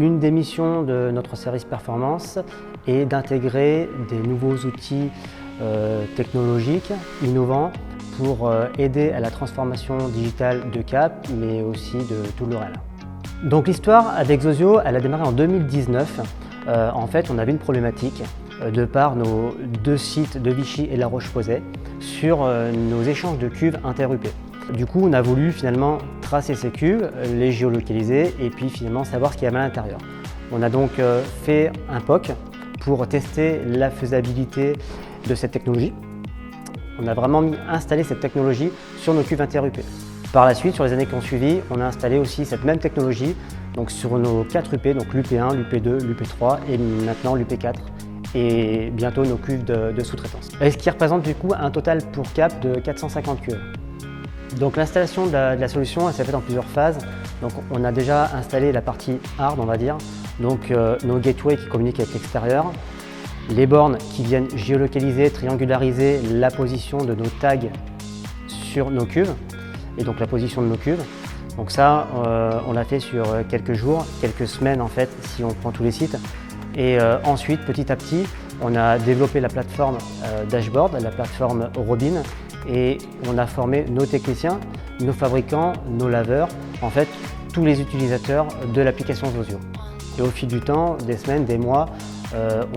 Une des missions de notre service performance est d'intégrer des nouveaux outils technologiques, innovants, pour aider à la transformation digitale de Cap, mais aussi de tout L'Oréal. Donc l'histoire avec Zozio, elle a démarré en 2019. En fait, on avait une problématique de par nos deux sites de Vichy et La Roche-Posay sur nos échanges de cuves inter-UP. Du coup, on a voulu finalement tracer ces cuves, les géolocaliser et puis finalement savoir ce qu'il y avait à l'intérieur. On a donc fait un POC pour tester la faisabilité de cette technologie. On a vraiment installé cette technologie sur nos cuves inter-UP. Par la suite, sur les années qui ont suivi, on a installé aussi cette même technologie donc sur nos 4 UP, donc l'UP1, l'UP2, l'UP3 et maintenant l'UP4 et bientôt nos cuves de sous-traitance. Ce qui représente du coup un total pour Cap de 450 cuves. Donc l'installation de la solution, elle s'est faite en plusieurs phases. Donc on a déjà installé la partie hard, on va dire, donc nos gateways qui communiquent avec l'extérieur, les bornes qui viennent géolocaliser, triangulariser la position de nos tags sur nos cuves et donc la position de nos cuves. Donc ça, on l'a fait sur quelques jours, quelques semaines en fait, si on prend tous les sites. Et ensuite, petit à petit, on a développé la plateforme dashboard, la plateforme Robin, et on a formé nos techniciens, nos fabricants, nos laveurs, en fait tous les utilisateurs de l'application Zozio. Et au fil du temps, des semaines, des mois,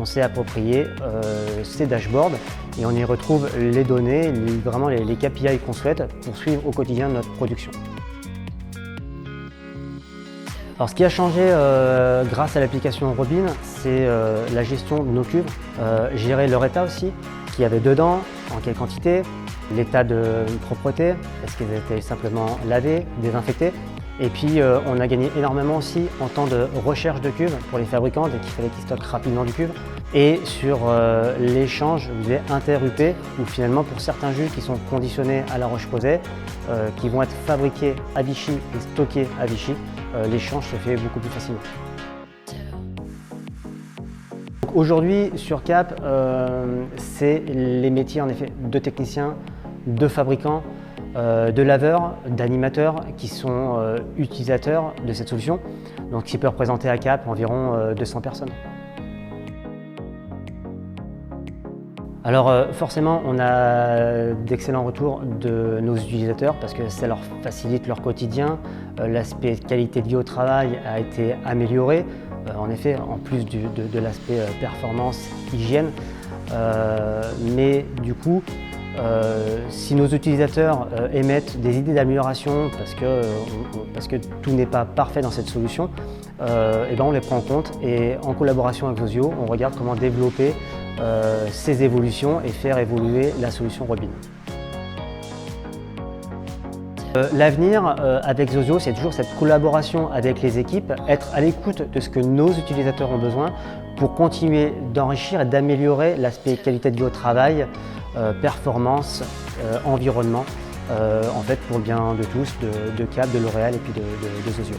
on s'est approprié ces dashboards et on y retrouve les données, vraiment les KPI qu'on souhaite pour suivre au quotidien notre production. Alors ce qui a changé grâce à l'application Robin, c'est la gestion de nos cuves, gérer leur état aussi, qu'il y avait dedans, en quelle quantité, l'état de propreté, est-ce qu'elles étaient simplement lavées, désinfectées. Et puis on a gagné énormément aussi en temps de recherche de cuves pour les fabricants dès qu'il fallait qu'ils stockent rapidement du cuve. Et sur l'échange inter-UP où finalement pour certains jus qui sont conditionnés à La Roche-Posay, qui vont être fabriqués à Vichy et stockés à Vichy, l'échange se fait beaucoup plus facilement. Aujourd'hui sur Cap, c'est les métiers en effet de techniciens, de fabricants, de laveurs, d'animateurs qui sont utilisateurs de cette solution, donc qui peut représenter à Cap environ 200 personnes. Alors forcément, on a d'excellents retours de nos utilisateurs parce que ça leur facilite leur quotidien. L'aspect qualité de vie au travail a été amélioré, en effet, en plus de l'aspect performance, hygiène. Mais du coup, si nos utilisateurs émettent des idées d'amélioration parce que tout n'est pas parfait dans cette solution, et ben on les prend en compte et en collaboration avec Zozio, on regarde comment développer ces évolutions et faire évoluer la solution Robin. L'avenir avec Zozio, c'est toujours cette collaboration avec les équipes, être à l'écoute de ce que nos utilisateurs ont besoin pour continuer d'enrichir et d'améliorer l'aspect qualité de vie au travail, performance, environnement, en fait pour le bien de tous, de Cap, de L'Oréal et puis de Zozio.